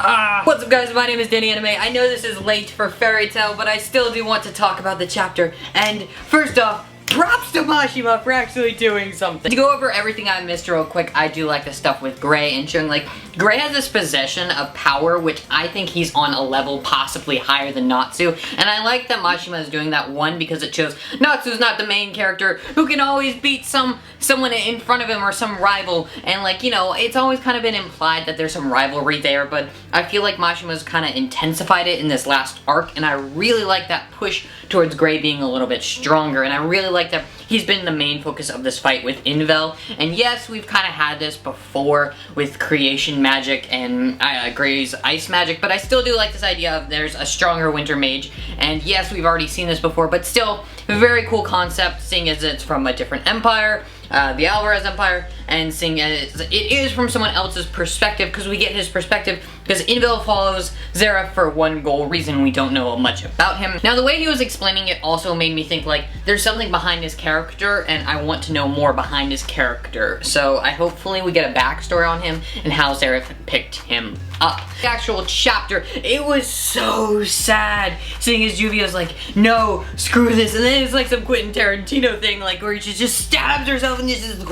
What's up guys, my name is Danny Anime. I know this is late for Fairy Tail, but I still do want to talk about the chapter. And first off, props to Mashima for actually doing something. To go over everything I missed real quick, I do like the stuff with Gray and showing like, Gray has this possession of power, which I think he's on a level possibly higher than Natsu. And I like that Mashima is doing that, one, because it shows Natsu's not the main character who can always beat someone in front of him or some rival. And like, you know, it's always kind of been implied that there's some rivalry there, but I feel like Mashima's kind of intensified it in this last arc, and I really like that push towards Gray being a little bit stronger, and I really like that he's been the main focus of this fight with Invel. And yes, we've kind of had this before with creation magic and Gray's ice magic, but I still do like this idea of there's a stronger winter mage. And yes, we've already seen this before, but still a very cool concept, seeing as it's from a different empire, the Alvarez Empire, and seeing as it is from someone else's perspective, because we get his perspective, because Invel follows Zeref for one goal reason. We don't know much about him. Now, the way he was explaining it also made me think like there's something behind his character, and I want to know more behind his character. So hopefully we get a backstory on him and how Zeref picked him up. The actual chapter, it was so sad seeing as Juvia's like, no, screw this, and then it's like some Quentin Tarantino thing, like where she just stabs herself and just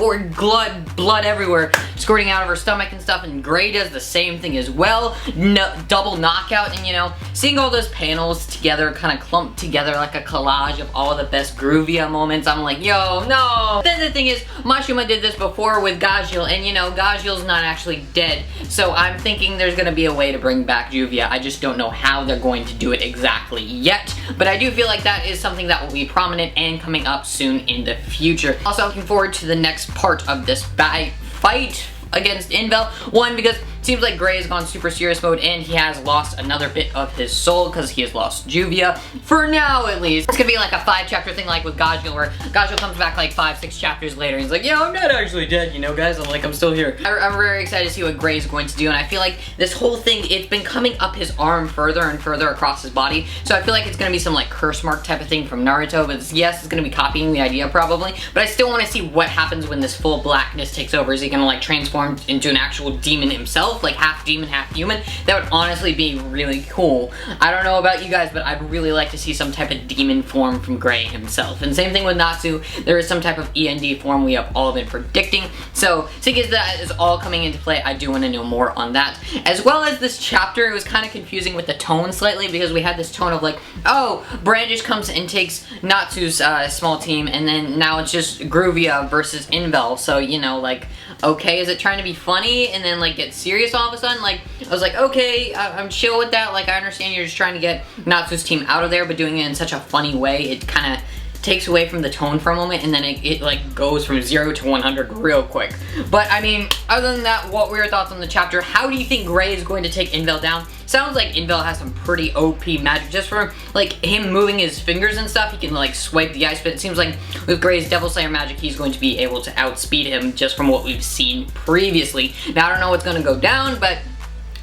blood everywhere, squirting out of her stomach and stuff, and Gray does the same thing as well. No, double knockout, and you know, seeing all those panels together, kind of clumped together like a collage of all the best Groovia moments, I'm like, yo, no! Then the thing is, Mashima did this before with Gajil, and you know, Gajil's not actually dead, so I'm thinking there's gonna be a way to bring back Juvia. I just don't know how they're going to do it exactly yet, but I do feel like that is something that will be prominent and coming up soon in the future. Also looking forward to the next part of this fight against Invel. One, because it seems like Gray has gone super serious mode and he has lost another bit of his soul because he has lost Juvia. For now, at least. It's gonna be like a 5-chapter thing like with Gajil, where Gajil comes back like 5-6 chapters later and he's like, yeah, I'm not actually dead, you know guys, I'm still here. I'm very excited to see what Gray's going to do, and I feel like this whole thing, it's been coming up his arm further and further across his body, so I feel like it's gonna be some like curse mark type of thing from Naruto, but yes, it's gonna be copying the idea probably, but I still want to see what happens when this full blackness takes over. Is he gonna like transform into an actual demon himself, like half demon, half human? That would honestly be really cool. I don't know about you guys, but I'd really like to see some type of demon form from Gray himself. And same thing with Natsu, there is some type of END form we have all been predicting. So seeing as that is all coming into play, I do want to know more on that. As well as this chapter, it was kind of confusing with the tone slightly, because we had this tone of like, oh, Brandish comes and takes Natsu's small team, and then now it's just Groovia versus Invel. So, you know, like, okay, is it trying to be funny and then like get serious all of a sudden? Like, I was like, okay, I'm chill with that. Like, I understand you're just trying to get Natsu's team out of there, but doing it in such a funny way, it kind of takes away from the tone for a moment, and then it like goes from 0 to 100 real quick. But I mean, other than that, what were your thoughts on the chapter? How do you think Gray is going to take Invel down? Sounds like Invel has some pretty OP magic. Just from like him moving his fingers and stuff, he can like swipe the ice, but it seems like with Gray's Devil Slayer magic, he's going to be able to outspeed him just from what we've seen previously. Now, I don't know what's going to go down, but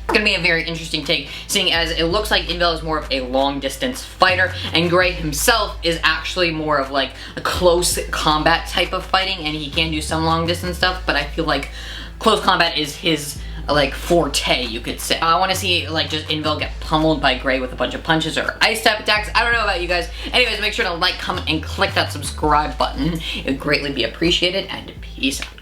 it's gonna be a very interesting take, seeing as it looks like Invel is more of a long distance fighter, and Gray himself is actually more of like a close combat type of fighting, and he can do some long distance stuff, but I feel like close combat is his like forte, you could say. I want to see like just Invel get pummeled by Gray with a bunch of punches or ice type attacks. I don't know about you guys. Anyways, make sure to like, comment, and click that subscribe button. It would greatly be appreciated, and peace out.